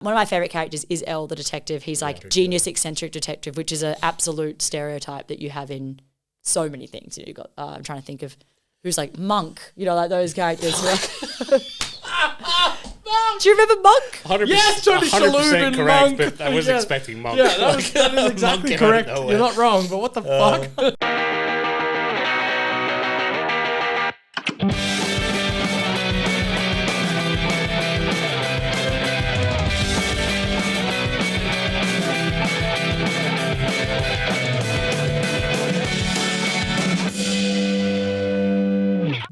One of my favorite characters is Elle, the detective. He's like genius, eccentric detective, which is an absolute stereotype that you have in so many things. You got, I'm trying to think of who's like Monk, like those characters. Do you remember Monk? 100%, yes, Tony 100% correct, Monk. but I was expecting Monk. Yeah, that is exactly correct. You're not wrong, but what the fuck?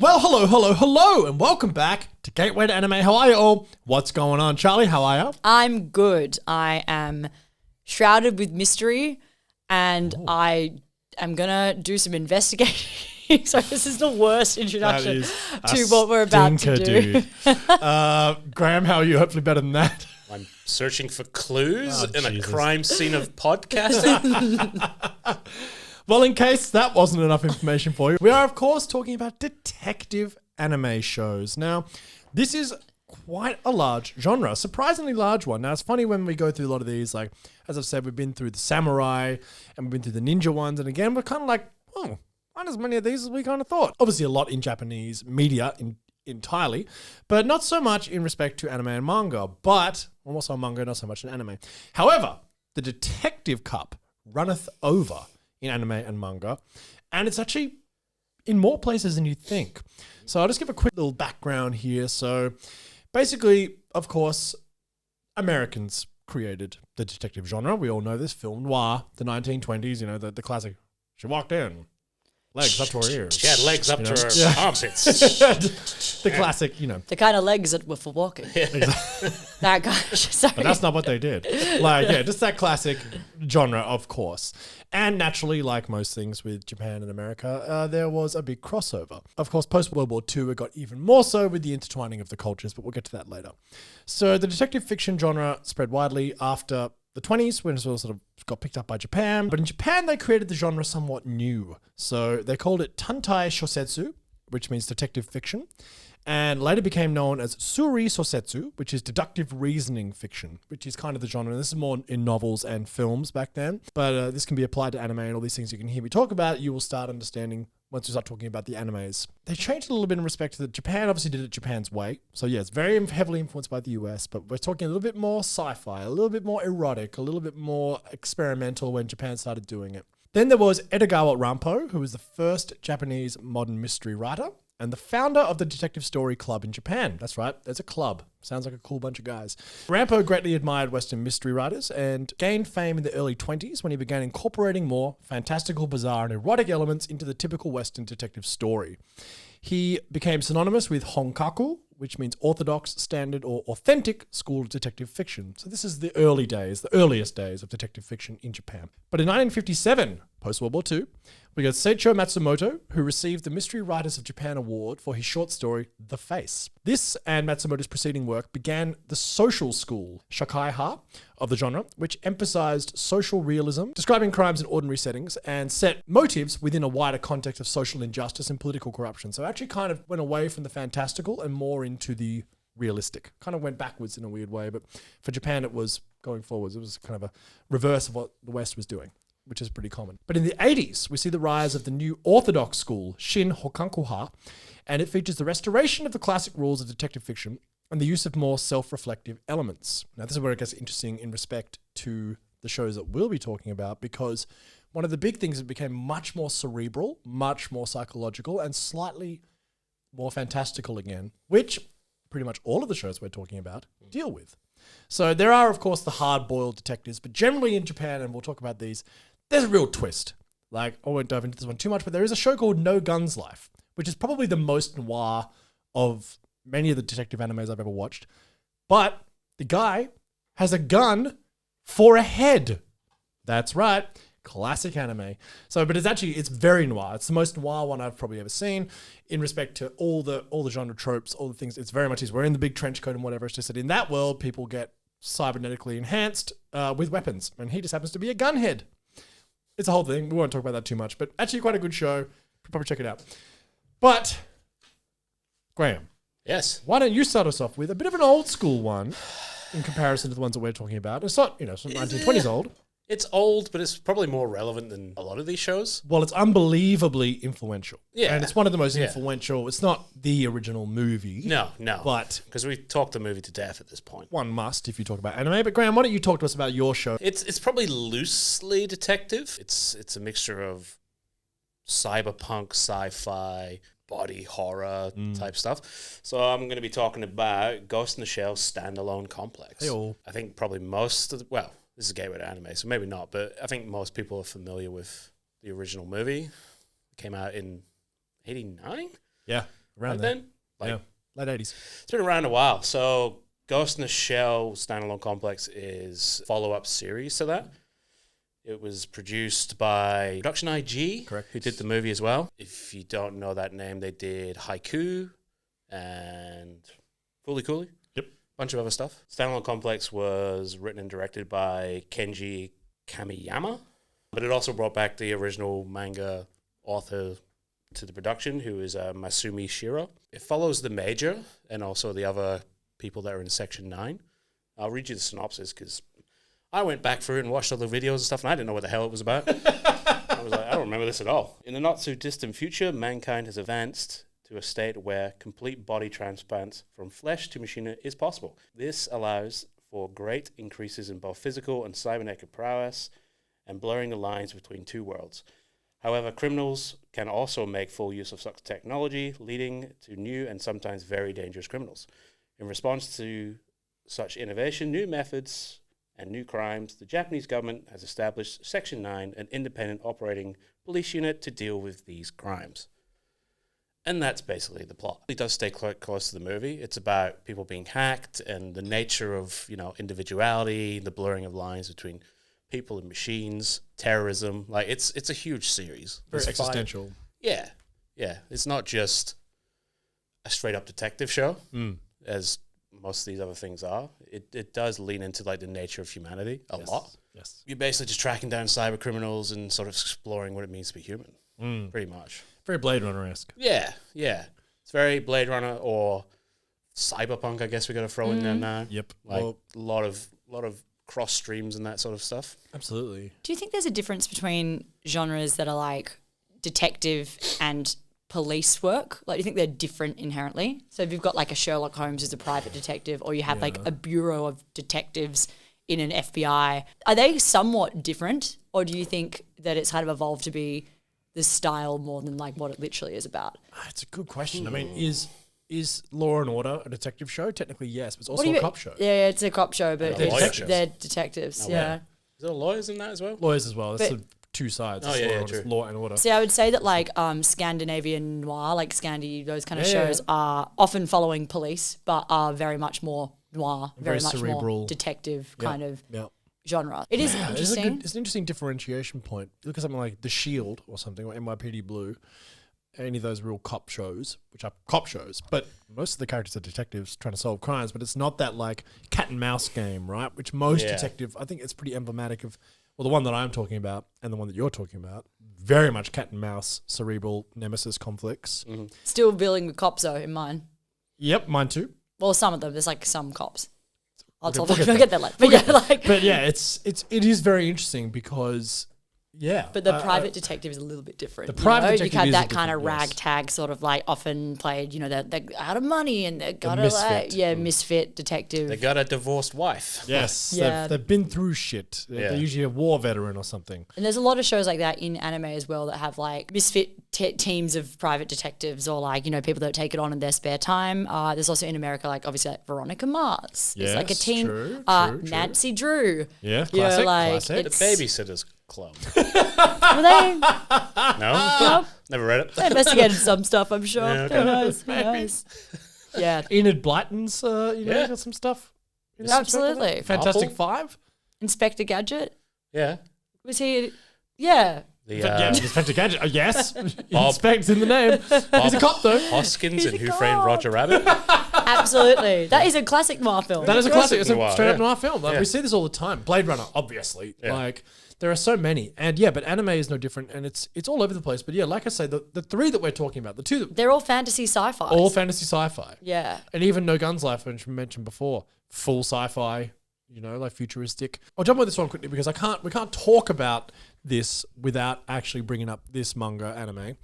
Well, hello, and welcome back to Gateway to Anime. How are you all? What's going on? Charlie, how are you? I'm good. I am shrouded with mystery, and I am going to do some investigating. So this is the worst introduction to what we're about to do. Graham, how are you? Hopefully better than that. I'm searching for clues in a crime scene of podcasting. Well, in case that wasn't enough information for you, we are, of course, talking about detective anime shows. Now, this is quite a large genre, a surprisingly large one. Now, it's funny when we go through a lot of these, like, as I've said, we've been through the samurai and we've been through the ninja ones. And again, we're kind of like, oh, not as many of these as we kind of thought. Obviously, a lot in Japanese media entirely, but not so much in respect to anime and manga. But, also manga, not so much in anime. However, the Detective Cup runneth over in anime and manga, and it's actually in more places than you think. So I'll just give a quick little background here. So basically, of course, Americans created the detective genre. We all know this, film noir, the 1920s, the classic. She walked in, legs up to her ears. She had legs up to her armpits. The classic, The kind of legs that were for walking. That guy, sorry. But that's not what they did. Just that classic genre, of course. And naturally, like most things with Japan and America, there was a big crossover. Of course, post-World War II, it got even more so with the intertwining of the cultures, but we'll get to that later. So the detective fiction genre spread widely after the 20s, when it sort of got picked up by Japan. But in Japan, they created the genre somewhat new. So they called it Tantai Shosetsu, which means detective fiction, and later became known as Suri Sosetsu, which is deductive reasoning fiction, which is kind of the genre. This is more in novels and films back then, but this can be applied to anime and all these things you can hear me talk about. You will start understanding once we start talking about the animes. They changed a little bit in respect to that. Japan obviously did it Japan's way. So yeah, it's very heavily influenced by the US, but we're talking a little bit more sci-fi, a little bit more erotic, a little bit more experimental when Japan started doing it. Then there was Edogawa Rampo, who was the first Japanese modern mystery writer and the founder of the Detective Story Club in Japan. That's right, there's a club. Sounds like a cool bunch of guys. Rampo greatly admired Western mystery writers and gained fame in the early 20s when he began incorporating more fantastical, bizarre, and erotic elements into the typical Western detective story. He became synonymous with Honkaku, which means orthodox, standard, or authentic school detective fiction. So this is the earliest days of detective fiction in Japan. But in 1957, post-World War II, we got Seicho Matsumoto, who received the Mystery Writers of Japan Award for his short story, The Face. This and Matsumoto's preceding work began the social school, Shakai-ha, of the genre, which emphasized social realism, describing crimes in ordinary settings, and set motives within a wider context of social injustice and political corruption. So it actually kind of went away from the fantastical and more into the realistic. Kind of went backwards in a weird way, but for Japan it was going forwards. It was kind of a reverse of what the West was doing, which is pretty common. But in the 80s, we see the rise of the new orthodox school, Shin Hokankuha, and it features the restoration of the classic rules of detective fiction and the use of more self-reflective elements. Now, this is where it gets interesting in respect to the shows that we'll be talking about, because one of the big things, it became much more cerebral, much more psychological, and slightly more fantastical again, which pretty much all of the shows we're talking about deal with. So there are, of course, the hard-boiled detectives, but generally in Japan, and we'll talk about these, there's a real twist. Like, I won't dive into this one too much, but there is a show called No Guns Life, which is probably the most noir of many of the detective animes I've ever watched. But the guy has a gun for a head. That's right. Classic anime. So, but it's very noir. It's the most noir one I've probably ever seen in respect to all the genre tropes, all the things. It's very much is wearing the big trench coat and whatever. It's just that in that world, people get cybernetically enhanced with weapons, and he just happens to be a gunhead. It's a whole thing. We won't talk about that too much, but actually quite a good show. Probably check it out. But, Graham. Yes. Why don't you start us off with a bit of an old school one? in comparison to the ones that we're talking about. It's not, it's not 1920s old. It's old, but it's probably more relevant than a lot of these shows. Well, it's unbelievably influential. Yeah. And it's one of the most influential. It's not the original movie. No. But because we talked the movie to death at this point. One must if you talk about anime. But Graham, why don't you talk to us about your show? It's probably loosely detective. It's a mixture of cyberpunk, sci-fi, body horror type stuff. So I'm going to be talking about Ghost in the Shell standalone complex. Hey-o. I think probably most of this is a gateway to anime, so maybe not, but I think most people are familiar with the original movie. It came out in 89? Yeah, around then. Late 80s. It's been around a while. So Ghost in the Shell standalone complex is a follow-up series to that. It was produced by Production IG, correct, who did the movie as well. If you don't know that name, they did Haiku and Fooly Cooly. Yep. Bunch of other stuff. Standalone Complex was written and directed by Kenji Kamiyama, but it also brought back the original manga author to the production, who is Masumi Shiro. It follows the Major and also the other people that are in Section 9. I'll read you the synopsis because I went back through and watched all the videos and stuff, and I didn't know what the hell it was about. I was like, I don't remember this at all. In the not-so-distant future, mankind has advanced to a state where complete body transplants from flesh to machine is possible. This allows for great increases in both physical and cybernetic prowess and blurring the lines between two worlds. However, criminals can also make full use of such technology, leading to new and sometimes very dangerous criminals. In response to such innovation, new methods and new crimes, the Japanese government has established Section 9, an independent operating police unit to deal with these crimes. And that's basically the plot. It does stay quite close to the movie. It's about people being hacked and the nature of, individuality, the blurring of lines between people and machines, terrorism. Like, it's a huge series. Very It's existential. Yeah. It's not just a straight-up detective show, as most of these other things are. It does lean into like the nature of humanity a lot. Yes. You're basically just tracking down cyber criminals and sort of exploring what it means to be human, pretty much. Very Blade Runner-esque. Yeah. It's very Blade Runner or cyberpunk, I guess we got to throw in there now. Yep. Like a lot of cross streams and that sort of stuff. Absolutely. Do you think there's a difference between genres that are like detective and police work? Like, do you think they're different inherently? So if you've got like a Sherlock Holmes as a private detective, or you have like a bureau of detectives in an FBI, are they somewhat different? Or do you think that it's kind of evolved to be the style more than like what it literally is about? It's a good question. I mean, is Law and Order a detective show? Technically, yes, but it's also a cop show. Yeah, it's a cop show, but they're detectives. No, yeah. Is there lawyers in that as well? Lawyers as well. That's But- the two sides. Oh, It's yeah, law, true. Law and Order. See, I would say that like Scandinavian noir, like Scandi, those kind of Yeah, shows are often following police, but are very much more noir, very much cerebral. more detective kind of Yeah. genre. It is interesting. It's an interesting differentiation point. You look at something like The Shield or something, or NYPD Blue, any of those real cop shows, which are cop shows, but most of the characters are detectives trying to solve crimes, but it's not that like cat and mouse game, right? Which most detective, I think it's pretty emblematic of, well, the one that I'm talking about and the one that you're talking about, very much cat and mouse, cerebral nemesis conflicts. Still dealing with cops though in mine. Yep, mine too. Well, some of them. There's like some cops. I'll We'll get that later. But yeah, like. But yeah, it is very interesting because But the private detective is a little bit different. The private you detective had is that a kind of different, yes. ragtag sort of like often played, they're out of money and they're gotta misfit. misfit detective. They got a divorced wife. yes, Yeah. they've been through shit. They're usually a war veteran or something. And there's a lot of shows like that in anime as well that have like misfit teams of private detectives or like, people that take it on in their spare time. There's also in America, like obviously like Veronica Mars. There's like a Yes, team, true. Nancy Drew. Yeah, Yeah, classic, like classic. The Babysitter's Club. Were they? No? Never read it. They investigated some stuff, I'm sure. Yeah, okay. Who knows? Who knows? Yeah. Enid Blyton's, got some stuff. Absolutely. Fantastic Apple? Five. Inspector Gadget? Yeah. Was he? Yeah. The Yeah, Inspector Gadget. Yes, Bob- Inspect's in the name. He's a cop though. Hoskins He's and a Who Framed cop. Roger Rabbit. Absolutely. That is a classic noir film. That is a classic. It's a Noir, straight up yeah. noir film. Like, Yeah. we see this all the time. Blade Runner, obviously. Yeah. Like there are so many, and but anime is no different, and it's all over the place. But yeah, like I say, the three that we're talking about, the two that They're all fantasy sci-fi. all fantasy sci-fi, Yeah. and even No Guns Life, which we mentioned before, full sci-fi, like futuristic. I'll jump on this one quickly because we can't talk about this without actually bringing up this manga anime.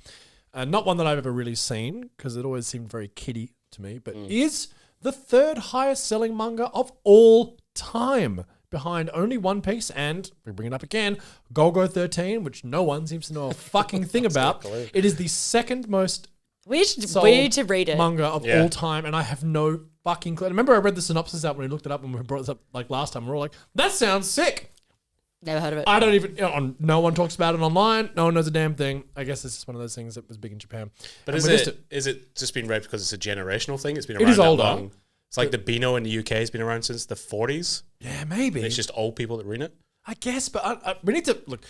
Not one that I've ever really seen because it always seemed very kiddie to me, but is the third highest selling manga of all time, behind only One Piece and, we bring it up again, Golgo 13, which no one seems to know a fucking thing about. It is the second most we need to read it. Manga of all time, and I have no fucking clue. I remember I read the synopsis out when we looked it up and we brought this up like last time. We're all like, that sounds sick. Never heard of it. I don't even, no one talks about it online. No one knows a damn thing. I guess it's just one of those things that was big in Japan. But is it just been read because it's a generational thing? It's been around is that older. long. It's like the Beano in the UK has been around since the 40s. Yeah, maybe. And it's just old people that read it. I guess, but we need to, look,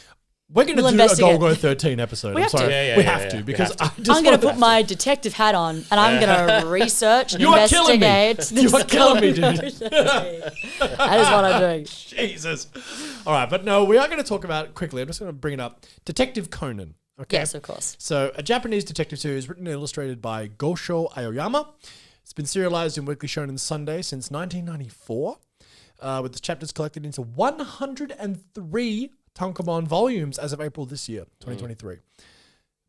we're going to do a investigate. Golgo 13 episode. We I'm have sorry. to. We have to because I just I'm going to put my detective hat on and I'm going to research and You are killing me. investigate. You are killing me, dude. That is what I'm doing. Jesus. All right, but no, we are going to talk about, quickly, I'm just going to bring it up, Detective Conan. Okay. Yes, of course. So, a Japanese detective series written and illustrated by Gosho Aoyama. It's been serialized in Weekly Shonen Sunday since 1994, with the chapters collected into 103 tankobon volumes as of April this year, 2023.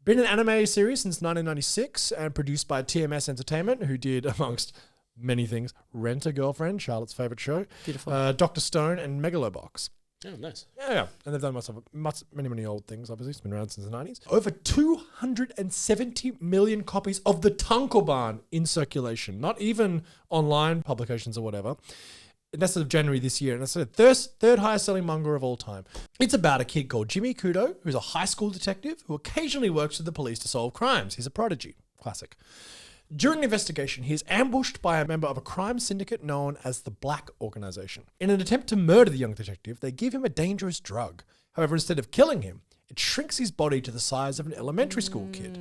Been an anime series since 1996 and produced by TMS Entertainment, who did, amongst many things, Rent a Girlfriend, Charlotte's favorite show, Beautiful. Dr. Stone, and Megalobox. Oh, nice. Yeah. And they've done many old things, obviously. It's been around since the 90s. Over 270 million copies of the tankobon in circulation, not even online publications or whatever. And that's as of January this year. And that's the third highest selling manga of all time. It's about a kid called Jimmy Kudo, who's a high school detective who occasionally works with the police to solve crimes. He's a prodigy. Classic. During an investigation, he is ambushed by a member of a crime syndicate known as the Black Organization. In an attempt to murder the young detective, they give him a dangerous drug. However, instead of killing him, it shrinks his body to the size of an elementary school kid.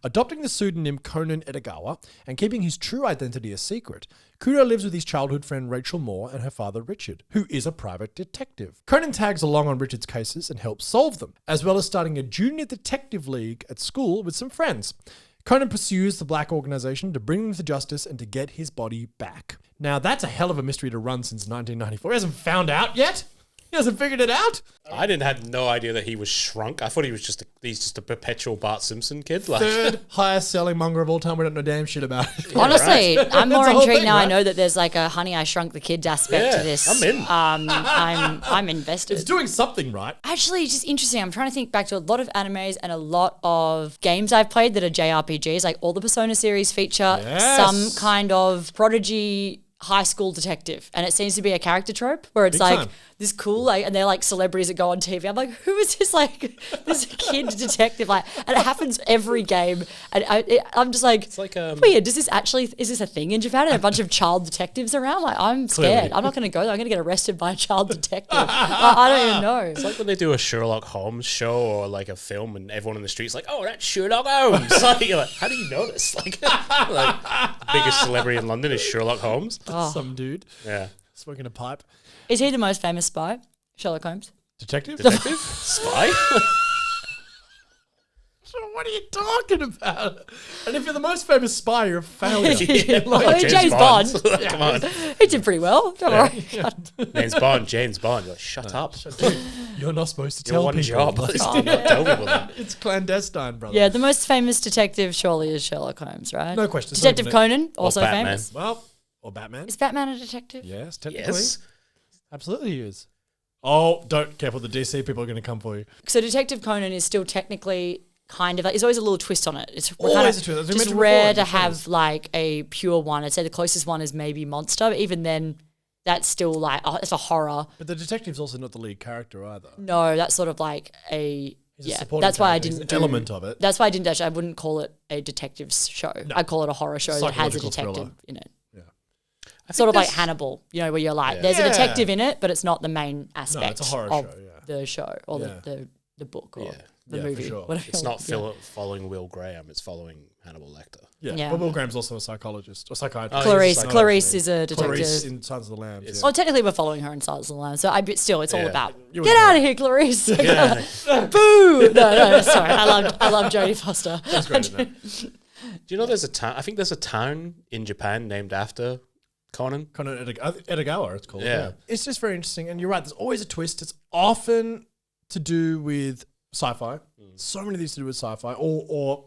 Adopting the pseudonym Conan Edogawa and keeping his true identity a secret, Kudo lives with his childhood friend Rachel Moore and her father Richard, who is a private detective. Conan tags along on Richard's cases and helps solve them, as well as starting a junior detective league at school with some friends. Conan pursues the Black Organization to bring them to justice and to get his body back. Now, that's a hell of a mystery to run since 1994. He hasn't found out yet. He hasn't figured it out. I had no idea that he was shrunk. I thought he's just a perpetual Bart Simpson kid. Like, Third highest selling manga of all time. We don't know damn shit about it. Honestly, I'm more That's the whole intrigued thing, now. I right? know that there's like a Honey, I Shrunk the Kid aspect to this. I'm in. I'm invested. It's doing something right. Actually, it's just interesting. I'm trying to think back to a lot of animes and a lot of games I've played that are JRPGs. Like all the Persona series feature some kind of prodigy high school detective, and it seems to be a character trope where it's Big like time. this cool, like, and they're like celebrities that go on TV. I'm like, who is this? Like this kid detective, like, and it happens every game. And I'm just like, it's like weird. Is this a thing in Japan? And a bunch of child detectives around? Like, I'm scared. Clearly. I'm not going to go there. I'm going to get arrested by a child detective. I don't even know. It's like when they do a Sherlock Holmes show or like a film, and everyone in the street's like, "Oh, that's Sherlock Holmes." Like, you're like, how do you know this? Like biggest celebrity in London is Sherlock Holmes. Some dude Yeah, smoking a pipe. Is he the most famous spy? Sherlock Holmes? Detective? spy. What are you talking about? And if you're the most famous spy, you're a failure. Oh, James Bond. Come on, He did pretty well. Don't worry. James Bond. You're like, shut up. You're not supposed to Your tell one people. job. Like, is to not tell people that. it's clandestine, brother. Yeah, the most famous detective surely is Sherlock Holmes, right? No question. Detective Conan, also Batman. famous. Well, or Batman. Is Batman a detective? Yes, technically. Yes. Absolutely he is. Oh, don't careful. The DC people are going to come for you. So Detective Conan is still technically kind of like, there's always a little twist on it. It's Always kind a of twist, as we just mentioned rare before, to in the have like a pure one. I'd say the closest one is maybe Monster, but even then, that's still like, it's a horror. But the detective's also not the lead character either. No, that's sort of like a, He's a yeah, supporting that's why I character. He's didn't an do, element of it. That's why I didn't actually, I wouldn't call it a detective show. I'd call it a horror show that has a Psychological detective thriller. in it. I Sort of think like Hannibal, you know, where you're like, Yeah. there's a Yeah. detective in it, but it's not the main aspect it's a horror of show, yeah. the show or Yeah. the book or Yeah. the Yeah, for movie. sure. Whatever It's you not want. following Will Graham. It's following Hannibal Lecter. Yeah. Yeah. But Will Graham's also a psychologist or psychiatrist. Oh, Clarice, he's a Clarice is a detective. Clarice in Sons of the Lambs. Yeah. Well, technically, we're following her in Silence of the Lambs, so but still, it's all Yeah. about You get would out know. of here, Clarice. Yeah. Boo! No, sorry, I love Jodie Foster. That's great, isn't it? Do you know there's a town? I think there's a town in Japan named after Conan. Edogawa, it's called. Yeah. It's just very interesting. And you're right, there's always a twist. It's often to do with sci-fi. So many of these to do with sci-fi or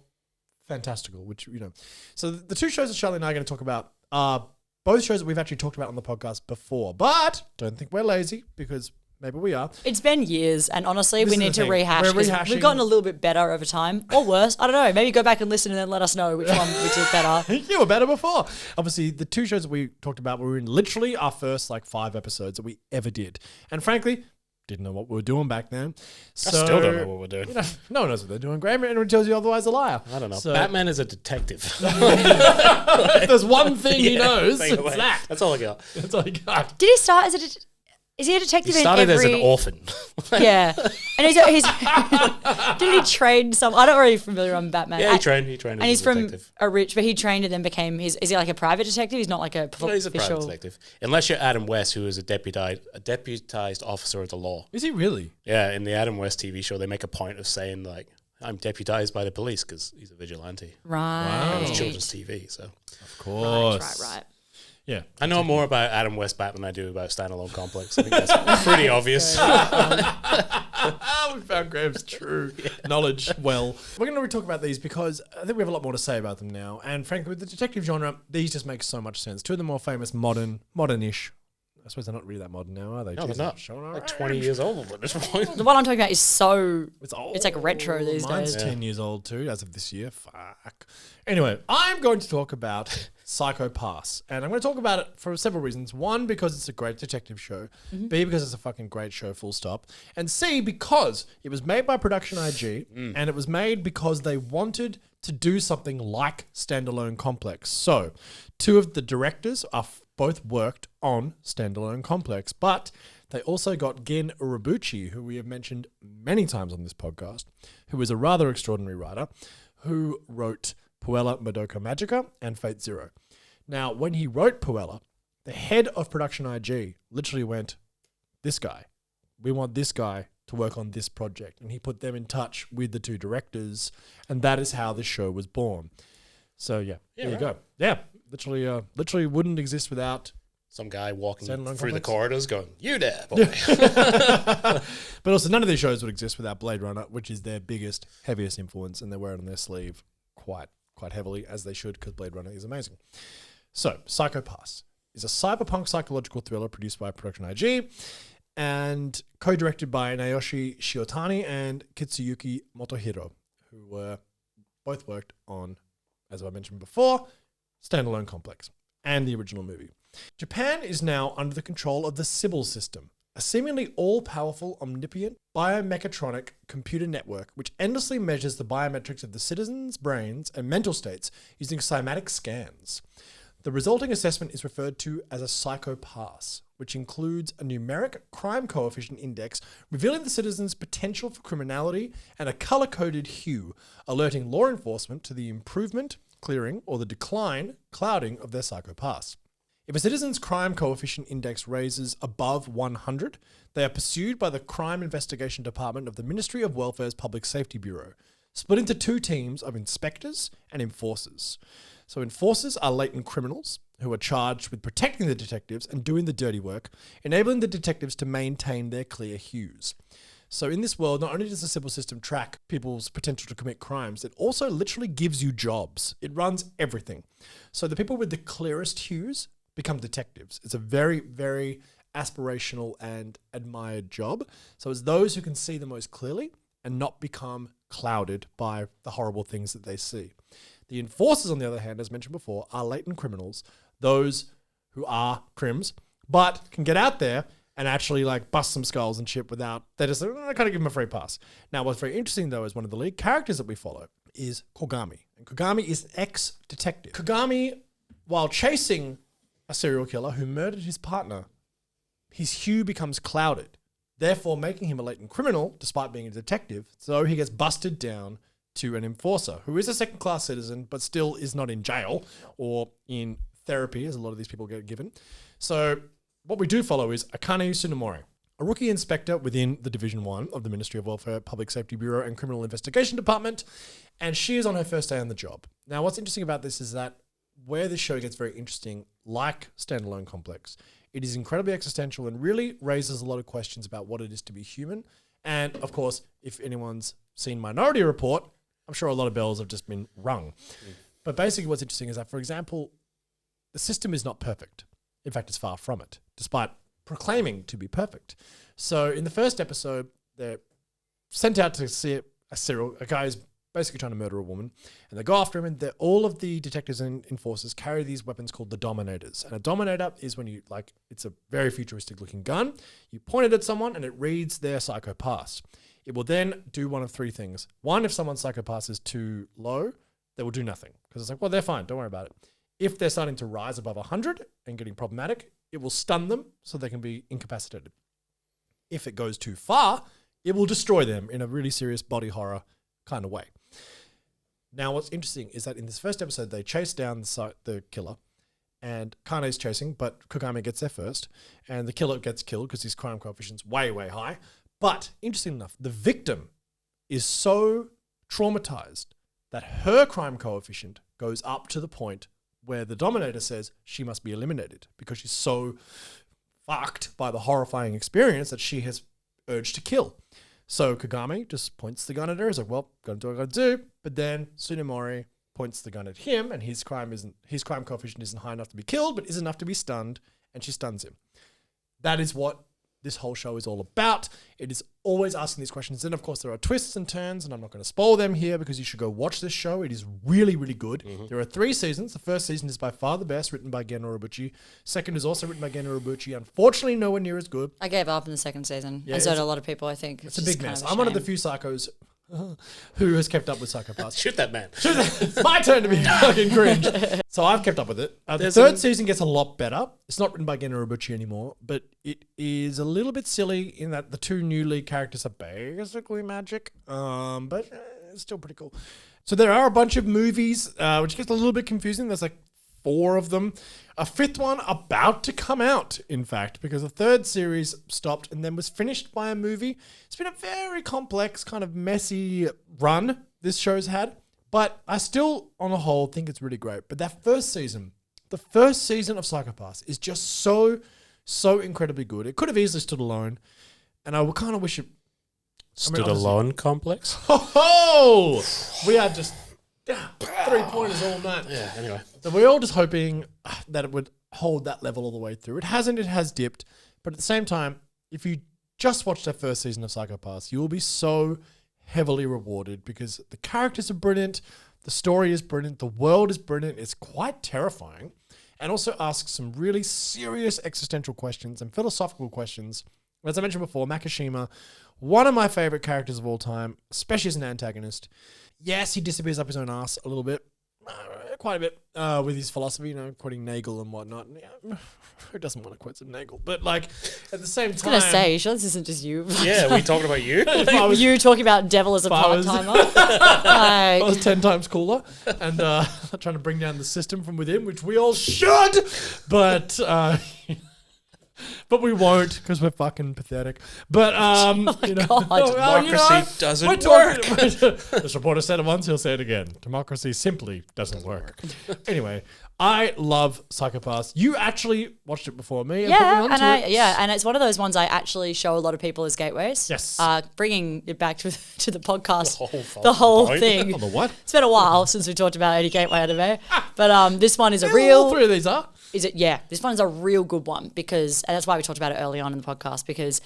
fantastical, which, you know. So the two shows that Charlie and I are going to talk about are both shows that we've actually talked about on the podcast before. But don't think we're lazy, because maybe we are. It's been years, and honestly, This we is need the to thing. rehash. We're 'Cause rehashing. we've gotten a little bit better over time, or worse. I don't know. Maybe go back and listen, and then let us know which one we did better. You were better before. Obviously, the two shows that we talked about were in literally our first 5 episodes that we ever did. And frankly, didn't know what we were doing back then. So, I still don't know what we're doing. You know, no one knows what they're doing. Graham, anyone tells you otherwise, a liar. I don't know. So- Batman is a detective. If there's one thing he Yeah, knows, take it it's away. that. That's all I got. That's all he got. Did he start as is he a He detective started in as every? an orphan. Yeah, and he's did he train some? I don't really familiar on Batman. Yeah, he trained. He trained and as he's a from detective. a rich, but he trained and then became his. Is he like a private detective? He's not like a No, he's a private official. detective. Unless you're Adam West, who is a deputized officer of the law. Is he really? Yeah, in the Adam West TV show, they make a point of saying, I'm deputized by the police because he's a vigilante. Right. It's children's TV, so. Of course. Right. Yeah. I know more about Adam West Bat than I do about Standalone Complex. I think that's pretty obvious. We found Graham's true knowledge well. We're going to talk about these because I think we have a lot more to say about them now. And frankly, with the detective genre, these just make so much sense. Two of the more famous modern-ish. I suppose they're not really that modern now, are they? No, Jesus, they're not. showing our Like age. 20 years old at this point. The one I'm talking about is so. It's old. It's like retro these Mine's days. 10 years old too, as of this year. Fuck. Anyway, I'm going to talk about Psycho Pass. And I'm going to talk about it for several reasons. One, because it's a great detective show. B, because it's a fucking great show, full stop. And C, because it was made by Production IG. And it was made because they wanted to do something like Standalone Complex. So, two of the directors are both worked on Standalone Complex, but they also got Gen Urobuchi, who we have mentioned many times on this podcast, who is a rather extraordinary writer, who wrote Puella Madoka Magica and Fate Zero. Now, when he wrote Puella, the head of Production IG literally went, this guy, we want this guy to work on this project. And he put them in touch with the two directors, and that is how the show was born. So, there you go. Yeah, literally wouldn't exist without Some guy walking Standalone through the Complex? corridors going, you there, boy. But also, none of these shows would exist without Blade Runner, which is their biggest, heaviest influence, and they wear it on their sleeve quite heavily, as they should, because Blade Runner is amazing. So, Psycho Pass is a cyberpunk psychological thriller produced by Production IG and co-directed by Naoshi Shiotani and Kitsuyuki Motohiro, who both worked on, as I mentioned before, Standalone Complex and the original movie. Japan is now under the control of the Sybil system, a seemingly all-powerful, omnipotent, biomechatronic computer network which endlessly measures the biometrics of the citizens' brains and mental states using cymatic scans. The resulting assessment is referred to as a Psycho Pass, which includes a numeric crime coefficient index revealing the citizens' potential for criminality and a color-coded hue, alerting law enforcement to the improvement, clearing, or the decline, clouding of their Psycho Pass. If a citizen's crime coefficient index raises above 100, they are pursued by the Crime Investigation Department of the Ministry of Welfare's Public Safety Bureau, split into two teams of inspectors and enforcers. So enforcers are latent criminals who are charged with protecting the detectives and doing the dirty work, enabling the detectives to maintain their clear hues. So in this world, not only does the Sybil system track people's potential to commit crimes, it also literally gives you jobs. It runs everything. So the people with the clearest hues become detectives. It's a very, very aspirational and admired job. So it's those who can see the most clearly and not become clouded by the horrible things that they see. The enforcers, on the other hand, as mentioned before, are latent criminals, those who are crims, but can get out there and actually bust some skulls and shit without, they just kind of give them a free pass. Now, what's very interesting though is one of the lead characters that we follow is Kogami. And Kogami is an ex-detective. Kogami, while chasing a serial killer who murdered his partner, his hue becomes clouded, therefore making him a latent criminal despite being a detective, so he gets busted down to an enforcer who is a second-class citizen but still is not in jail or in therapy, as a lot of these people get given. So what we do follow is Akane Tsunemori, a rookie inspector within the Division 1 of the Ministry of Welfare, Public Safety Bureau and Criminal Investigation Department, and she is on her first day on the job. Now, what's interesting about this is that where this show gets very interesting, like Standalone Complex, it is incredibly existential and really raises a lot of questions about what it is to be human. And of course, if anyone's seen Minority Report, I'm sure a lot of bells have just been rung. But basically what's interesting is that, for example, the system is not perfect. In fact, it's far from it, despite proclaiming to be perfect. So in the first episode, they're sent out to see a guy who's basically trying to murder a woman, and they go after him, and all of the detectives and enforcers carry these weapons called the Dominators. And a Dominator is when you, like, it's a very futuristic looking gun. You point it at someone and it reads their psychopath. It will then do one of three things. One, if someone's psychopath is too low, they will do nothing, because it's like, well, they're fine, don't worry about it. If they're starting to rise above 100 and getting problematic, it will stun them so they can be incapacitated. If it goes too far, it will destroy them in a really serious body horror kind of way. Now, what's interesting is that in this first episode, they chase down the killer, and Kane is chasing, but Kagame gets there first, and the killer gets killed because his crime coefficient's way, way high. But, interesting enough, the victim is so traumatized that her crime coefficient goes up to the point where the Dominator says she must be eliminated because she's so fucked by the horrifying experience that she has urged to kill. So Kagame just points the gun at her. He's like, well, gotta do what I gotta do. But then Tsunemori points the gun at him, and his crime coefficient isn't high enough to be killed, but is enough to be stunned, and she stuns him. That is what this whole show is all about. It is always asking these questions. Then, of course, there are twists and turns, and I'm not going to spoil them here because you should go watch this show. It is really, really good. Mm-hmm. There are 3 seasons. The first season is by far the best, written by Gen Urobuchi. Second is also written by Gen Urobuchi. Unfortunately, nowhere near as good. I gave up in the second season. Yeah, and so did a lot of people, I think. It's a big mess. I'm one of the few psychos who has kept up with Psychopaths. Shoot that man. It's my turn to be fucking cringe. So I've kept up with it. The third season gets a lot better. It's not written by Gen Urobuchi anymore, but it is a little bit silly in that the 2 new lead characters are basically magic, but it's still pretty cool. So there are a bunch of movies, which gets a little bit confusing. There's like 4 of them. A 5th one about to come out, in fact, because the 3rd series stopped and then was finished by a movie. It's been a very complex, kind of messy run this show's had, but I still, on the whole, think it's really great. But that first season of Psychopaths is just so incredibly good. It could have easily stood alone, and I would kind of wish it... Stood alone complex? Oh! We are just... 3-pointers all night. Yeah, anyway. So we're all just hoping that it would hold that level all the way through. It hasn't, it has dipped. But at the same time, if you just watch that first season of Psychopaths, you will be so heavily rewarded because the characters are brilliant, the story is brilliant, the world is brilliant, it's quite terrifying, and also asks some really serious existential questions and philosophical questions. As I mentioned before, Makishima, one of my favorite characters of all time, especially as an antagonist. Yes, he disappears up his own ass a little bit, quite a bit, with his philosophy, quoting Nagel and whatnot. Yeah, who doesn't want to quote some Nagel? But like, at the same time... I was going to say, sure, this isn't just you. Yeah, we talking about you? You talking about devil as a part-timer. I was 10 times cooler and trying to bring down the system from within, which we all should, but... But we won't because we're fucking pathetic. But democracy doesn't work. This reporter said it once; he'll say it again. Democracy simply doesn't work. Anyway, I love Psychopaths. You actually watched it before me. And it's one of those ones I actually show a lot of people as gateways. Yes, bringing it back to the podcast, the whole thing. On the what? It's been a while since we talked about any gateway anime, but this one is a real. All 3 of these are. Is it? Yeah, this one's a real good one because, and that's why we talked about it early on in the podcast, because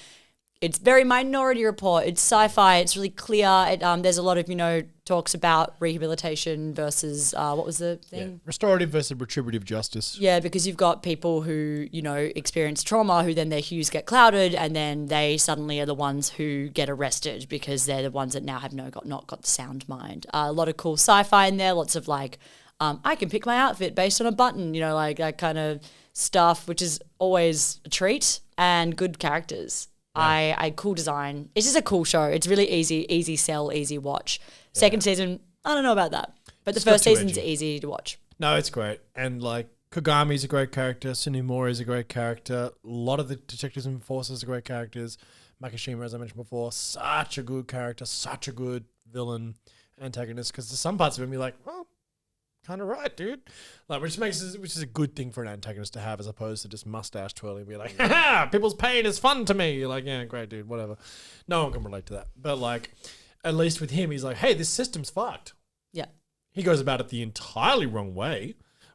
it's very Minority Report. It's sci-fi. It's really clear. There's a lot of, talks about rehabilitation versus, what was the thing? Yeah. Restorative versus retributive justice. Yeah, because you've got people who, experience trauma, who then their hues get clouded, and then they suddenly are the ones who get arrested because they're the ones that now have not got the sound mind. A lot of cool sci-fi in there, lots of like, I can pick my outfit based on a button, like that kind of stuff, which is always a treat, and good characters. Yeah. Cool design. It's just a cool show. It's really easy sell, easy watch. Yeah. Second season, I don't know about that, but the first season's easy to watch. No, it's great. And like Kagami's a great character. Tsunemori's a great character. A lot of the detectives and enforcers are great characters. Makishima, as I mentioned before, such a good character, such a good villain antagonist, because there's some parts of him you're like, oh, kind of right, dude. Like, which is a good thing for an antagonist to have, as opposed to just mustache twirling and be like, ha, people's pain is fun to me. You're like, yeah, great, dude, whatever. No one can relate to that. But like, at least with him, he's like, hey, this system's fucked. Yeah. He goes about it the entirely wrong way,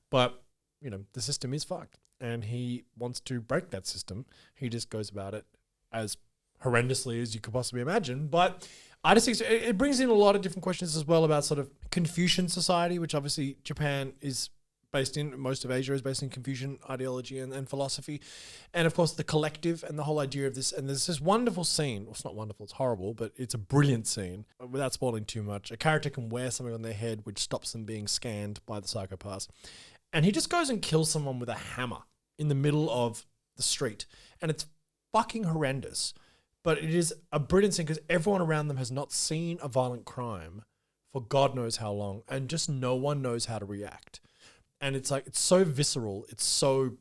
but you know, the system is fucked and he wants to break that system. He just goes about it as horrendously as you could possibly imagine. But I just think it brings in a lot of different questions as well about sort of Confucian society, which obviously Japan is based in. Most of Asia is based in Confucian ideology and philosophy. And of course the collective and the whole idea of this. And there's this wonderful scene. Well, it's not wonderful, it's horrible, but it's a brilliant scene. Without spoiling too much, a character can wear something on their head which stops them being scanned by the psychopaths. And he just goes and kills someone with a hammer in the middle of the street. And it's fucking horrendous. But it is a brilliant scene because everyone around them has not seen a violent crime for God knows how long. And just no one knows how to react. And it's like, it's so visceral. It's so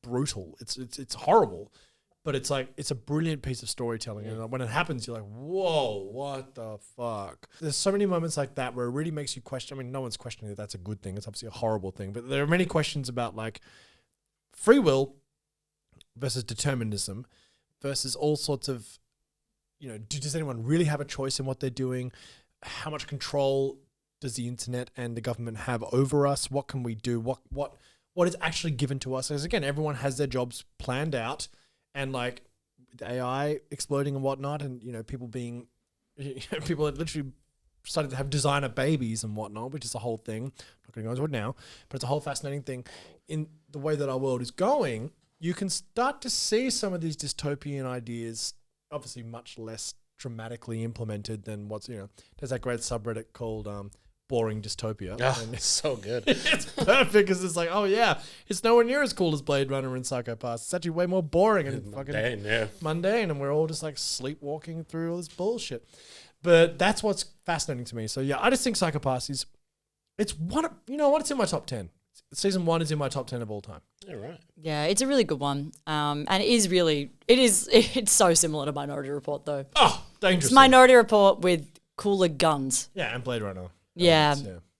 brutal. It's horrible. But it's like, it's a brilliant piece of storytelling. And when it happens, you're like, whoa, what the fuck? There's so many moments like that where it really makes you question. I mean, no one's questioning that that's a good thing. It's obviously a horrible thing. But there are many questions about like free will versus determinism versus all sorts of, you know, does anyone really have a choice in what they're doing? How much control does the internet and the government have over us? What can we do? What is actually given to us? Because again, everyone has their jobs planned out. And like the AI exploding and whatnot, and you know, people are literally starting to have designer babies and whatnot, which is a whole thing. I'm not going to go into it now, but it's a whole fascinating thing. In the way that our world is going, you can start to see some of these dystopian ideas, obviously much less dramatically implemented than what's, you know, there's that great subreddit called Boring Dystopia. Oh, and it's so good. It's perfect because it's like, oh yeah, it's nowhere near as cool as Blade Runner and Psychopaths. It's actually way more boring and fucking mundane, and we're all just like sleepwalking through all this bullshit. But that's what's fascinating to me. So yeah, I just think Psychopaths it's one of, you know what, it's in my top 10. Season 1 is in my top 10 of all time. Yeah, right. Yeah, it's a really good one. And it's so similar to Minority Report though. Oh, dangerous. It's Minority Report with cooler guns. Yeah, and Blade Runner. Yeah.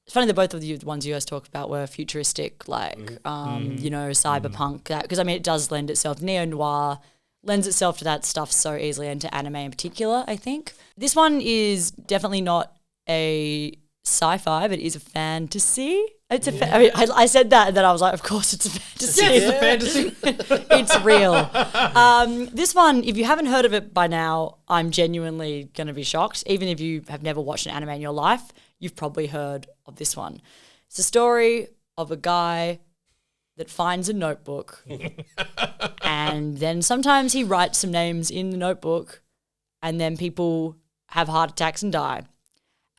It's funny that both of the ones you guys talked about were futuristic, like, you know, cyberpunk. Because, I mean, it does lend itself, neo-noir lends itself to that stuff so easily, and to anime in particular, I think. This one is definitely not a sci-fi, but it is a fantasy. It's a I mean, I said that, and then I was like, of course it's a fantasy. Yes, it's a fantasy. It's real. This one, if you haven't heard of it by now, I'm genuinely going to be shocked. Even if you have never watched an anime in your life, you've probably heard of this one. It's a story of a guy that finds a notebook and then sometimes he writes some names in the notebook and then people have heart attacks and die.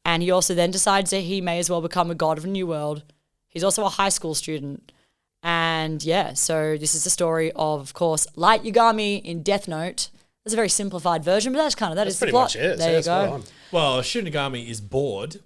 And he also then decides that he may as well become a god of a new world. He's also a high school student. And yeah, so this is the story of course, Light Yagami in Death Note. That's a very simplified version, but that's the plot. Much it. There you go. Well, Shinigami is bored.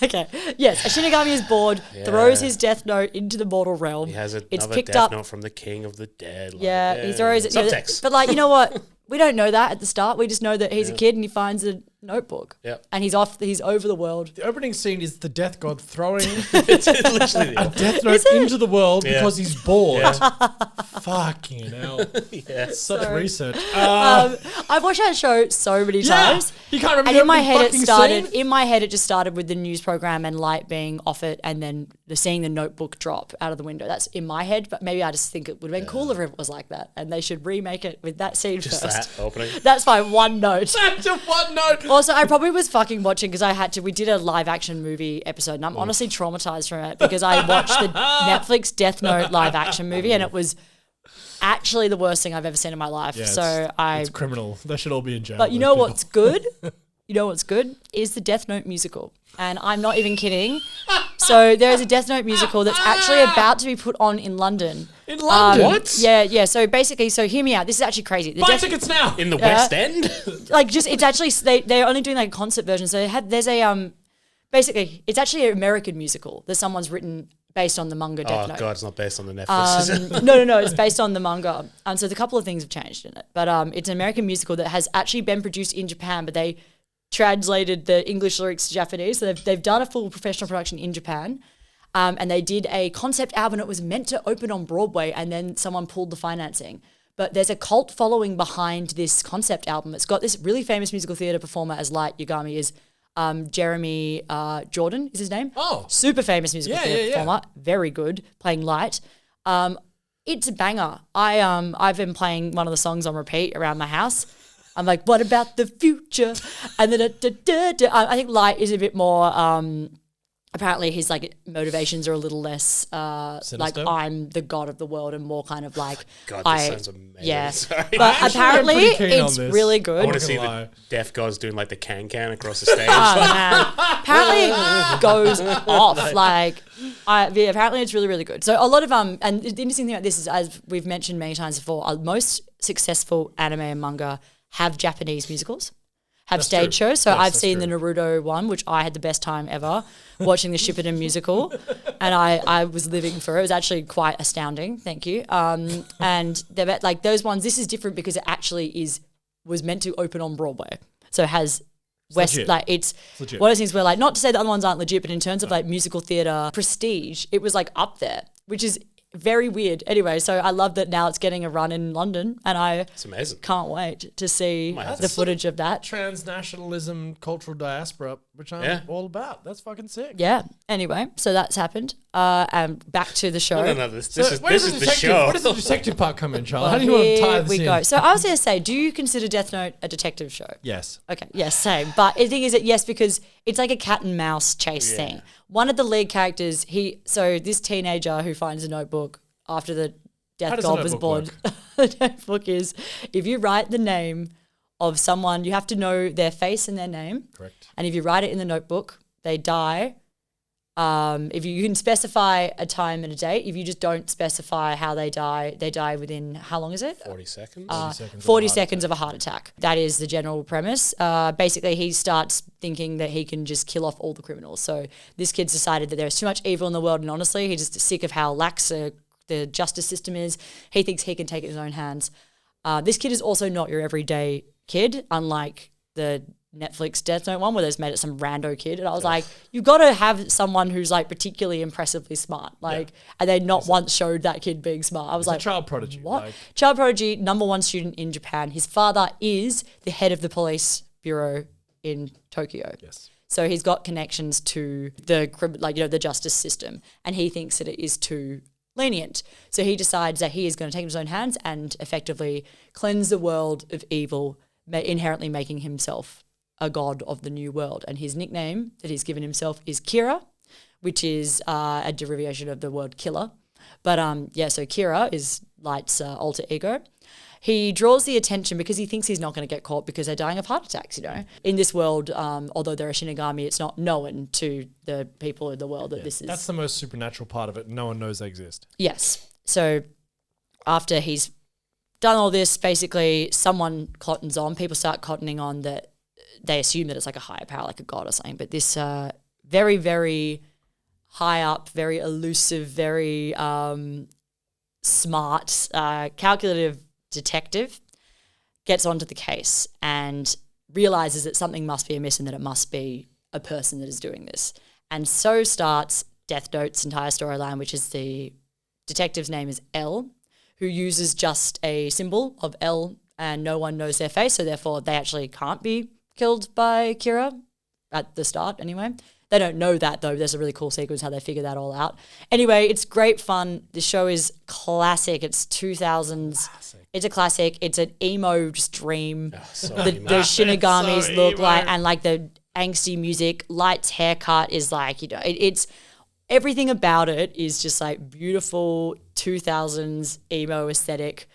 Okay. Yes, a Shinigami is bored, throws his Death Note into the mortal realm. He has it's another picked Death up, Note from the King of the Dead. He throws it. Subtext. But like, you know what? We don't know that at the start. We just know that he's a kid and he finds a notebook. Yep. And he's over the world. The opening scene is the Death God throwing It's literally a Death Note into the world because he's bored. Yeah. Fucking hell. Yeah. Such research. I've watched that show so many times. You can't remember and in my the head it fucking started. scene? In my head it just started with the news program and Light being off it, and then seeing the notebook drop out of the window. That's in my head, but maybe I just think it would have been cooler if it was like that, and they should remake it with that scene Just first. that opening. That's my one note. That's a one note. Also, I probably was fucking watching because we did a live action movie episode, and I'm honestly traumatized from it because I watched the Netflix Death Note live action movie, and it was actually the worst thing I've ever seen in my life. Yeah, it's criminal. They should all be in jail. But you know what's good? You know what's good is the Death Note musical. And I'm not even kidding. So there is a Death Note musical that's actually about to be put on in London. In London? What? Yeah. So basically, hear me out. This is actually crazy. Buy tickets now. In the West End? It's actually, they're only doing like a concert version. So basically, it's actually an American musical that someone's written based on the manga Death Note. Oh, God, it's not based on the Netflix, is it? No, it's based on the manga. So there's a couple of things have changed in it. But it's an American musical that has actually been produced in Japan, but they translated the English lyrics to Japanese. So they've done a full professional production in Japan. And they did a concept album. It was meant to open on Broadway, and then someone pulled the financing. But there's a cult following behind this concept album. It's got this really famous musical theatre performer as Light Yagami is Jeremy Jordan is his name. Oh. Super famous musical theatre performer. Very good, playing Light. It's a banger. I've been playing one of the songs on repeat around my house. I'm like, what about the future? And then I think Light is a bit more... apparently his like motivations are a little less like I'm the god of the world and more kind of like God, this sounds amazing. Yeah. Sorry. But apparently it's really good. I want to see the deaf guys doing like the can across the stage. Oh man. Apparently it goes off. Like apparently it's really, really good. So a lot of and the interesting thing about this is, as we've mentioned many times before, most successful anime and manga have Japanese musicals. Have stage shows. So I've seen the Naruto one, which I had the best time ever watching the Shippuden musical, and I was living for it. It was actually quite astounding. Thank you. And they're like those ones. This is different because it actually was meant to open on Broadway. So it has it's legit. One of those things where like, not to say the other ones aren't legit, but in terms of like musical theatre prestige, it was like up there, which is very weird. Anyway, so I love that now it's getting a run in London, and it's amazing. Can't wait to see the footage of that. Transnationalism, cultural diaspora, which I'm all about. That's fucking sick. Yeah. Anyway, so that's happened. And back to the show. No. This is the show. Where does the detective part come in, Charlie? How do you want to tie this in? Here we go. So I was going to say, do you consider Death Note a detective show? Yes. Okay. Yes, same. But the thing is that yes, because it's like a cat and mouse chase thing. One of the lead characters, this teenager who finds a notebook after the death god was born. The notebook is, if you write the name of someone, you have to know their face and their name. Correct. And if you write it in the notebook, they die. If you can specify a time and a date. If you just don't specify how they die within, how long is it? 40 seconds. 40 seconds of a heart attack. That is the general premise. Basically, he starts thinking that he can just kill off all the criminals. So this kid's decided that there's too much evil in the world, and honestly, he's just sick of how lax the justice system is. He thinks he can take it in his own hands. This kid is also not your everyday kid, unlike the Netflix Death Note one where they just made it some rando kid. And I was like, you've got to have someone who's like particularly impressively smart. Like, and they not once showed that kid being smart. I was like, a child prodigy. What? Child prodigy, #1 student in Japan. His father is the head of the police bureau in Tokyo. Yes. So he's got connections to the justice system, and he thinks that it is too lenient. So he decides that he is going to take his own hands and effectively cleanse the world of evil, inherently making himself a god of the new world. And his nickname that he's given himself is Kira, which is a derivation of the word killer. But so Kira is Light's alter ego. He draws the attention because he thinks he's not going to get caught because they're dying of heart attacks, In this world, although they're a Shinigami, it's not known to the people in the world that this is. That's the most supernatural part of it. No one knows they exist. Yes. So after he's done all this, basically someone cottons on. People start cottoning on that they assume that it's like a higher power, like a god or something. But this very, very high up, very elusive, very smart, calculative detective gets onto the case and realizes that something must be amiss and that it must be a person that is doing this. And so starts Death Note's entire storyline, which is the detective's name is L, who uses just a symbol of L and no one knows their face, so therefore they actually can't be killed by Kira at the start anyway. They don't know that though. There's a really cool sequence how they figure that all out. Anyway, it's great fun. The show is classic. It's 2000s. It's a classic. It's an emo dream. The Shinigamis look like, and like the angsty music. Light's haircut is like, it's everything about it is just like beautiful 2000s emo aesthetic,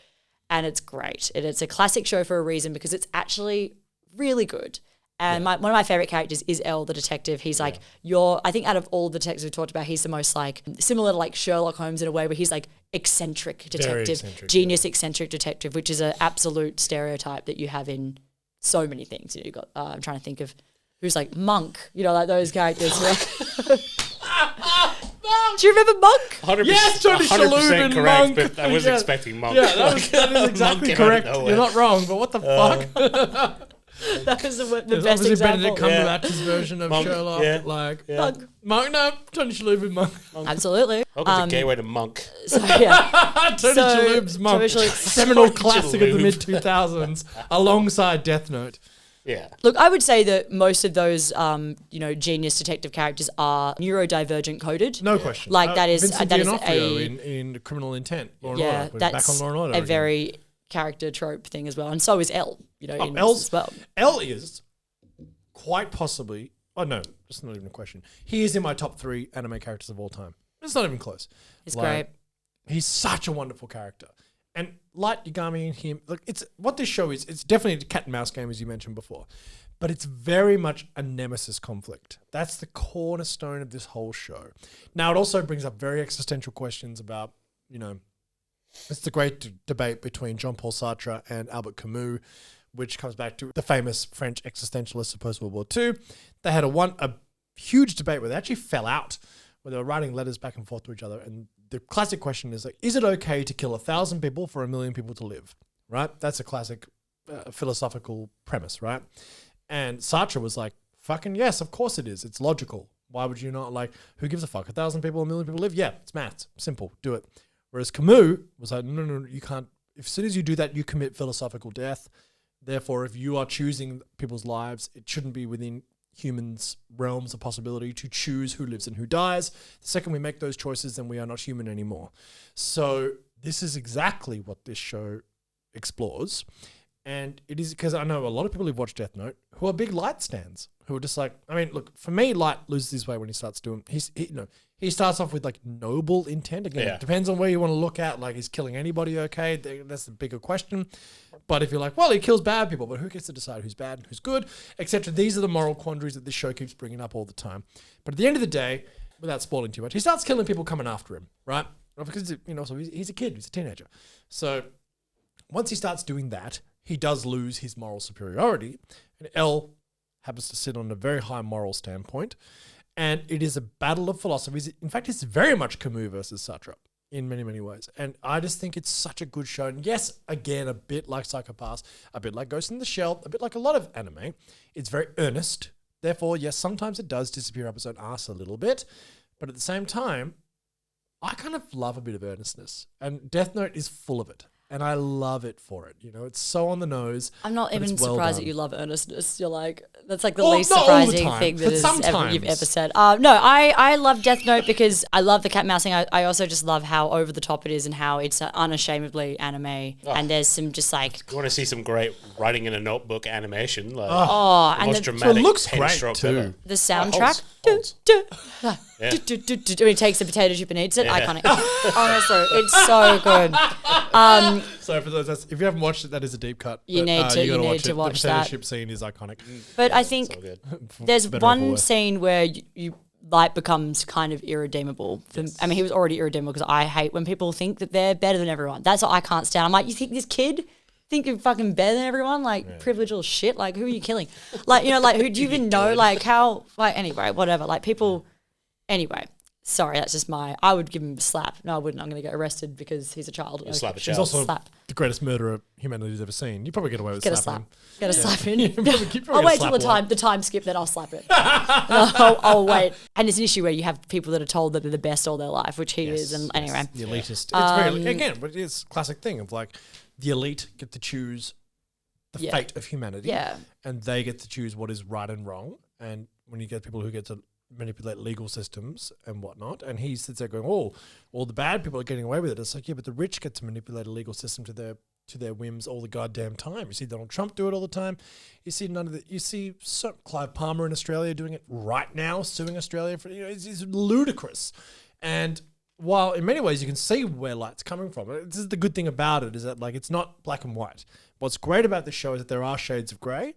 and it's great. It's a classic show for a reason because it's actually really good. And one of my favorite characters is L, the detective. He's like I think out of all the detectives we've talked about, he's the most like similar to like Sherlock Holmes in a way where he's like eccentric detective, genius eccentric detective, which is an absolute stereotype that you have in so many things. You got I'm trying to think of who's like Monk, like those characters. Do you remember Monk? 100%, yes, Tony 100% correct, Monk. but I was expecting Monk. Yeah, that is exactly correct. You're not wrong, but what the fuck? That was the There's best obviously example. Benedict Cumberbatch's version of Monk, Sherlock. yeah. Like, Monk. Monk, no, Tony Shalhoub Monk. Absolutely. Welcome to Gateway to Monk. So yeah, Tony Shalhoub's Monk. Tony Shalhoub- Seminal classic of the Shalhoub. mid-2000s alongside Death Note. Yeah. Look, I would say that most of those, genius detective characters are neurodivergent coded. No question. Like that is Vincent that is D'Onofrio a in Criminal Intent. Law and yeah, Order. We're that's back on Law and Order a again. very character trope thing as well, and so is Elle. In this Elle's as well. Elle is quite possibly. Oh no, that's not even a question. He is in my top 3 anime characters of all time. It's not even close. It's great. He's such a wonderful character. And Light Yagami and him, look, it's what this show is. It's definitely a cat and mouse game, as you mentioned before, but it's very much a nemesis conflict. That's the cornerstone of this whole show. Now, it also brings up very existential questions about, it's the great debate between Jean-Paul Sartre and Albert Camus, which comes back to the famous French existentialists of post-World War II. They had a huge debate where they actually fell out, where they were writing letters back and forth to each other. And the classic question is, is it okay to kill 1,000 people for 1 million people to live? Right? That's a classic philosophical premise, right? And Sartre was like, fucking yes, of course it is. It's logical. Why would you not? Like, who gives a fuck? 1,000 people, 1 million people live? Yeah, it's maths. Simple. Do it. Whereas Camus was like, no, you can't. As soon as you do that, you commit philosophical death. Therefore, if you are choosing people's lives, it shouldn't be within humans' realms of possibility to choose who lives and who dies. The second we make those choices, then we are not human anymore. So this is exactly what this show explores. And it is because I know a lot of people who've watched Death Note who are big Light stans, who are just like, I mean, look, for me, Light loses his way when he starts doing, he starts off with like noble intent. Again, it depends on where you want to look at. Like, is killing anybody okay? That's the bigger question. But if you're like, well, he kills bad people, but who gets to decide who's bad and who's good, etc. These are the moral quandaries that this show keeps bringing up all the time. But at the end of the day, without spoiling too much, he starts killing people coming after him, right? Because, so he's a kid, he's a teenager. So once he starts doing that, he does lose his moral superiority. And Elle happens to sit on a very high moral standpoint. And it is a battle of philosophies. In fact, it's very much Camus versus Sartre in many, many ways. And I just think it's such a good show. And yes, again, a bit like Psycho-Pass, a bit like Ghost in the Shell, a bit like a lot of anime. It's very earnest. Therefore, yes, sometimes it does disappear up its own arse a little bit. But at the same time, I kind of love a bit of earnestness. And Death Note is full of it. And I love it for it. It's so on the nose. I'm not even surprised that you love earnestness. You're like, that's like the Oh, least not all the surprising time, thing but that you've sometimes. ever said. No, I love Death Note because I love the cat mousing. I also just love how over the top it is and how it's unashamedly anime. And there's some just like, You want to see some great writing in a notebook animation? Like, and most the dramatic So it looks pen great stroke too. ever. the soundtrack. Holds. When he takes the potato chip and eats it, iconic. Honestly, it's so good. So for those, if you haven't watched it, that is a deep cut. You need to- you gotta you need watch to it. watch The potato that. chip scene is iconic. But I think So good. there's better or for one worse. scene where you Light becomes kind of irredeemable. I mean, he was already irredeemable because I hate when people think that they're better than everyone. That's what I can't stand. I'm like, you think this kid think you're fucking better than everyone? Like, privileged little shit? Like, who are you killing? Like, who do you even know? Like, how? Like, anyway, whatever. Like, people. Anyway, sorry, that's just I would give him a slap. No, I wouldn't. I'm going to get arrested because he's a child. Okay. Slap a He's child. also Slap. the greatest murderer humanity's ever seen. You probably get away with Get a slapping slap. Get a slap in. probably I'll wait slap till one. the time skip, then I'll slap it. I'll wait. And it's an issue where you have people that are told that they're the best all their life, which he is. And anyway, The elitist. It's very, again, but it's a classic thing of like the elite get to choose the fate of humanity. Yeah. And they get to choose what is right and wrong. And when you get people who get to manipulate legal systems and whatnot, and he sits there going, "Oh, all the bad people are getting away with it." It's like, yeah, but the rich get to manipulate a legal system to their whims all the goddamn time. You see Donald Trump do it all the time. You see You see Clive Palmer in Australia doing it right now, suing Australia for it's ludicrous. And while in many ways you can see where Light's coming from, this is the good thing about it is that like it's not black and white. What's great about this show is that there are shades of grey,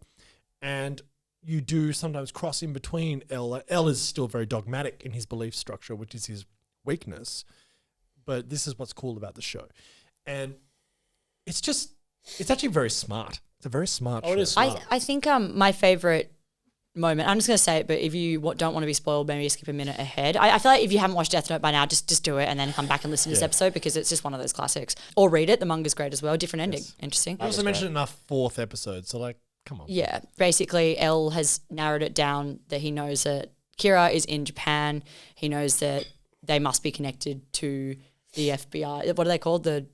and you do sometimes cross in between Elle. Elle is still very dogmatic in his belief structure, which is his weakness. But this is what's cool about the show. And it's actually very smart. It's a very smart show. It is smart. I think my favorite moment, I'm just going to say it, but if you don't want to be spoiled, maybe skip a minute ahead. I feel like if you haven't watched Death Note by now, just do it and then come back and listen to this episode because it's just one of those classics. Or read it. The manga's great as well. Different ending. Interesting. I also mentioned it in our 4th episode. So like Come on. Yeah. Basically, Elle has narrowed it down that he knows that Kira is in Japan. He knows that they must be connected to the FBI. What are they called? The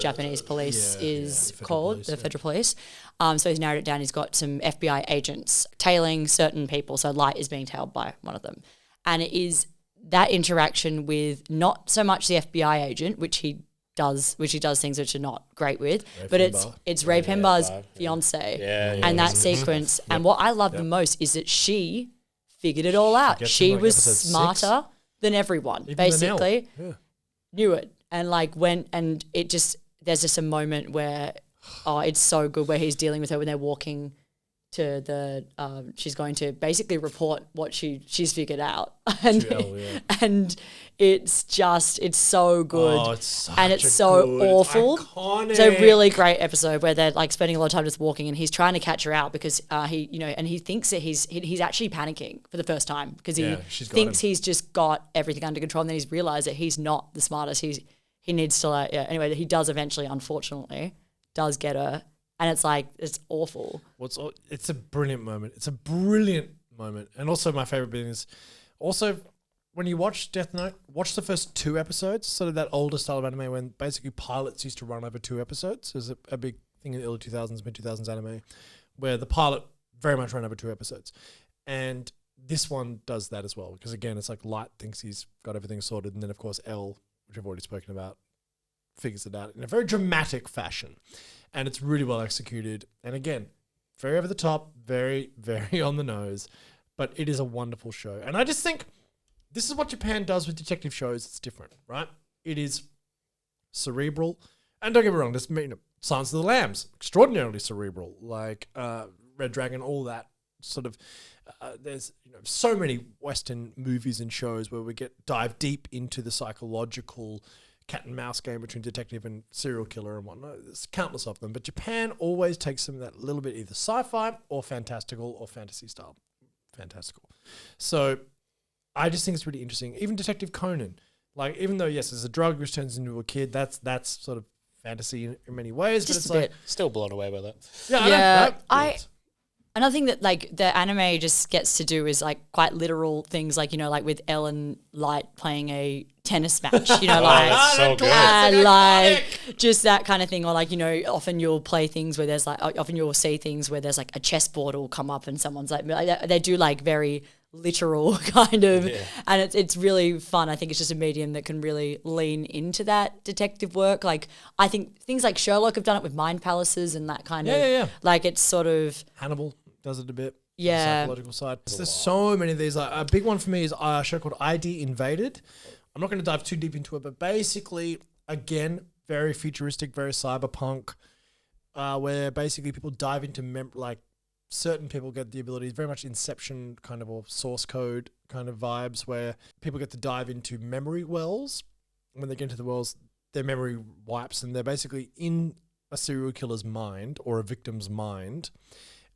Japanese police is called, police, the federal police. So he's narrowed it down. He's got some FBI agents tailing certain people. So Light is being tailed by one of them. And it is that interaction with not so much the FBI agent, which he does things which are not great with, but it's Ray Pembar's fiance. And that sequence. And what I love the most is that she figured it all out. She was smarter than everyone, basically. Knew it. And like went, and it just, there's just a moment where, it's so good, where he's dealing with her when they're walking to the, she's going to basically report what she's figured out. And it's just, it's so good. Oh, it's so awful. Iconic. It's a really great episode where they're like spending a lot of time just walking, and he's trying to catch her out because and he thinks that he's actually panicking for the first time because he thinks he's just got everything under control, and then he's realized that he's not the smartest. He needs to anyway, he does eventually, unfortunately, does get her. And it's like, it's awful. It's a brilliant moment. It's a brilliant moment. And also my favorite bit is also when you watch Death Note, watch the first 2 episodes, sort of that older style of anime when basically pilots used to run over 2 episodes. There's a big thing in the early 2000s, mid-2000s anime where the pilot very much ran over 2 episodes. And this one does that as well because, again, it's like Light thinks he's got everything sorted. And then, of course, L, which I've already spoken about, figures it out in a very dramatic fashion. And it's really well executed. And again, very over the top, very, very on the nose. But it is a wonderful show. And I just think this is what Japan does with detective shows. It's different, right? It is cerebral. And don't get me wrong, this Silence of the Lambs, extraordinarily cerebral. Like Red Dragon, all that sort of. There's so many Western movies and shows where we dive deep into the psychological cat and mouse game between detective and serial killer and whatnot. There's countless of them, but Japan always takes some of that little bit either sci-fi or fantastical or fantasy style. Fantastical. So I just think it's really interesting. Even Detective Conan, like even though yes, there's a drug which turns into a kid, that's sort of fantasy in many ways, but it's like still blown away by that. Yeah, another thing that like the anime just gets to do is like quite literal things, like like with Ellen Light playing a tennis match, like so good. Like just that kind of thing, or like often you'll play things where there's like often you'll see things where there's like a chessboard will come up and someone's like they do like very literal kind of, and it's really fun. I think it's just a medium that can really lean into that detective work. Like I think things like Sherlock have done it with mind palaces and that kind of like it's sort of Hannibal does it a bit. Yeah. The psychological side. There's so many of these. Like, a big one for me is a show called ID Invaded. I'm not going to dive too deep into it, but basically, again, very futuristic, very cyberpunk, where basically people dive into like certain people get the abilities, very much Inception kind of or source code kind of vibes, where people get to dive into memory wells. When they get into the wells, their memory wipes, and they're basically in a serial killer's mind or a victim's mind.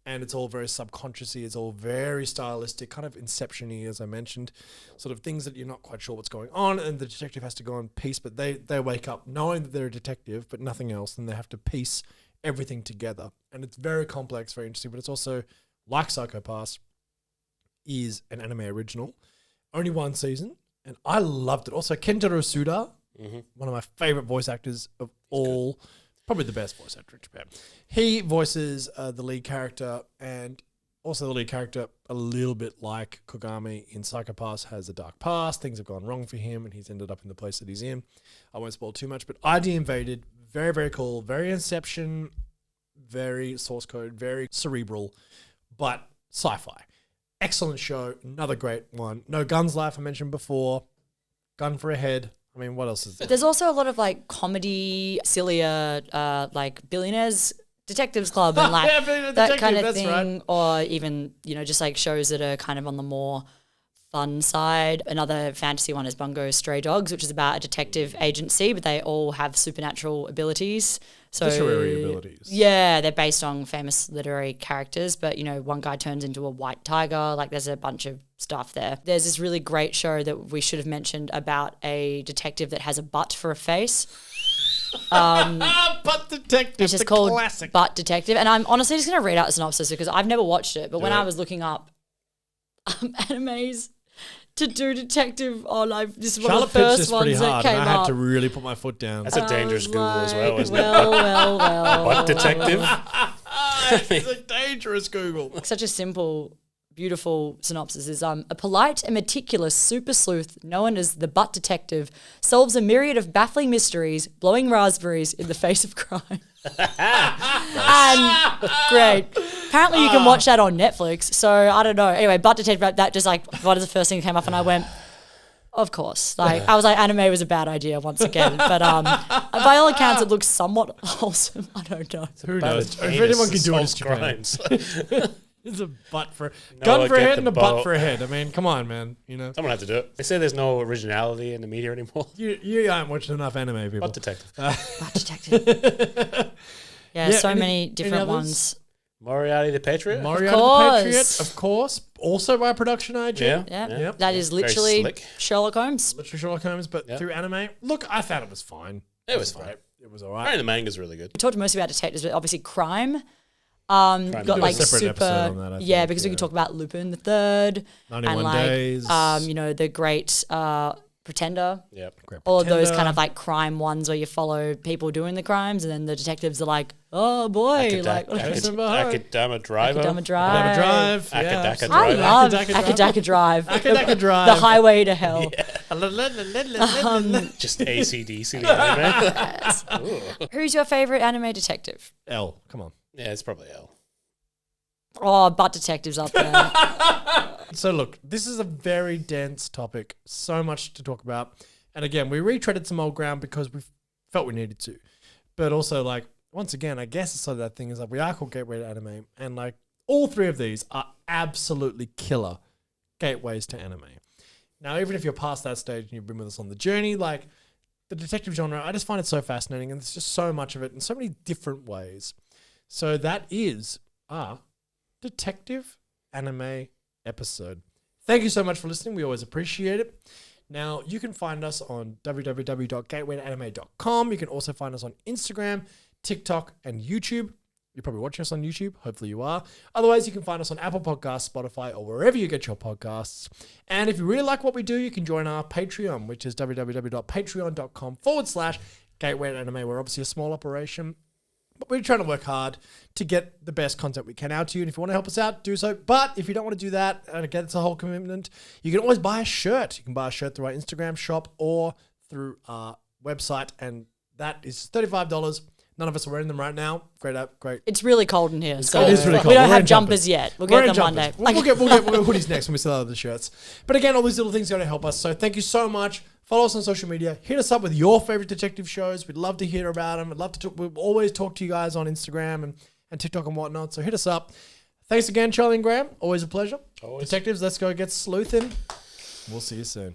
And it's all very subconscious-y, it's all very stylistic, kind of Inception-y, as I mentioned, sort of things that you're not quite sure what's going on, and the detective has to go on piece, but they wake up knowing that they're a detective, but nothing else, and they have to piece everything together. And it's very complex, very interesting, but it's also, like Psycho Pass, is an anime original. Only 1 season, and I loved it. Also, Kentaro Suda, one of my favorite voice actors of all. Probably the best voice actor in Japan. He voices the lead character, and also the lead character, a little bit like Kogami in Psycho Pass, has a dark past. Things have gone wrong for him, and he's ended up in the place that he's in. I won't spoil too much, but ID Invaded, very, very cool. Very Inception, very source code, very cerebral, but sci-fi. Excellent show. Another great one. No Guns Life, I mentioned before. Gun for a Head. I mean, what else is there? There's also a lot of like comedy, sillier, like Billionaires Detectives Club and like that kind of thing, right. Or even just like shows that are kind of on the more fun side. Another fantasy one is Bungou Stray Dogs, which is about a detective agency, but they all have supernatural abilities. So literary abilities. Yeah, they're based on famous literary characters, but one guy turns into a white tiger. Like there's a bunch of stuff there. There's this really great show that we should have mentioned about a detective that has a butt for a face. Butt Detective, It's just the called classic. Butt Detective. And I'm honestly just going to read out the synopsis because I've never watched it. But when I was looking up animes to do detective on, this is one Charlotte of the pitched first this pretty ones that hard, came and I had up. to really put my foot down. That's a dangerous Google as well, isn't well. Butt detective? It's a dangerous Google. Such a simple, beautiful synopsis is a polite and meticulous super sleuth known as the Butt Detective solves a myriad of baffling mysteries, blowing raspberries in the face of crime. And great. Apparently you can watch that on Netflix. So I don't know. Anyway, Butt Detective, that just like what is the first thing that came up, and I went, of course. Like I was like, anime was a bad idea once again. But by all accounts, it looks somewhat wholesome. I don't know. Who knows? If anyone can do it, it's Japan. crimes. It's a butt for No, gun I for a get head the and a butt boat. for a head. I mean, come on, man. You know, Someone had to do it. They say there's no originality in the media anymore. you aren't watching enough anime, people. Butt detective. Butt Detective. Yeah, so many different others? ones. Moriarty the Patriot. Moriarty the course. Patriot, of course. Also by Production IG. Yeah. Yeah, Yep. that is Very literally slick. Sherlock Holmes. Literally Sherlock Holmes, but Yep. through anime. Look, I thought it was fine. It was fine. Great. It was all Apparently right. the manga's really good. We talked mostly about detectives, but obviously crime. You've got Do a like separate episode super, on that, I yeah, think, because we yeah. could talk about Lupin the Third, 91 and like, Days. the Great Pretender. Yep. Great All of those Pretender. kind of like crime ones where you follow people doing the crimes, and then the detectives are like, oh boy, like Akadama Driver. Akadama Akadama Drive. Drive. Akadaka yes. Drive. I love Akadaka Akadaka Drive. Akadaka Drive. The highway to hell. Just ACDC. The anime. Who's your favorite anime detective? L. Come on. Yeah, it's probably L. Oh, Butt Detective's up there. So look, this is a very dense topic. So much to talk about. And again, we retreaded some old ground because we felt we needed to. But also, like, once again, I guess it's sort of that thing is like we are called Gateway to Anime. And like all three of these are absolutely killer gateways to anime. Now, even if you're past that stage and you've been with us on the journey, like the detective genre, I just find it so fascinating. And there's just so much of it in so many different ways. So that is our detective anime episode. Thank you so much for listening. We always appreciate it. Now, you can find us on www.gatewaytoanime.com. You can also find us on Instagram, TikTok, and YouTube. You're probably watching us on YouTube. Hopefully you are. Otherwise, you can find us on Apple Podcasts, Spotify, or wherever you get your podcasts. And if you really like what we do, you can join our Patreon, which is www.patreon.com/gatewaytoanime. We're obviously a small operation, but we're trying to work hard to get the best content we can out to you. And if you want to help us out, do so. But if you don't want to do that, and again, it's a whole commitment, you can always buy a shirt. You can buy a shirt through our Instagram shop or through our website. And that is $35. None of us are wearing them right now. Great. It's really cold in here. So It is really cold. we don't We're have in jumpers yet. We'll We're get in them Monday. jumpers. We'll get hoodies next when we sell out the shirts. But again, all these little things are going to help us. So thank you so much. Follow us on social media. Hit us up with your favorite detective shows. We'd love to hear about them. We'd love to talk. We'll always talk to you guys on Instagram and TikTok and whatnot. So hit us up. Thanks again, Charlie and Graham. Always a pleasure. Always. Detectives, let's go get sleuthing. We'll see you soon.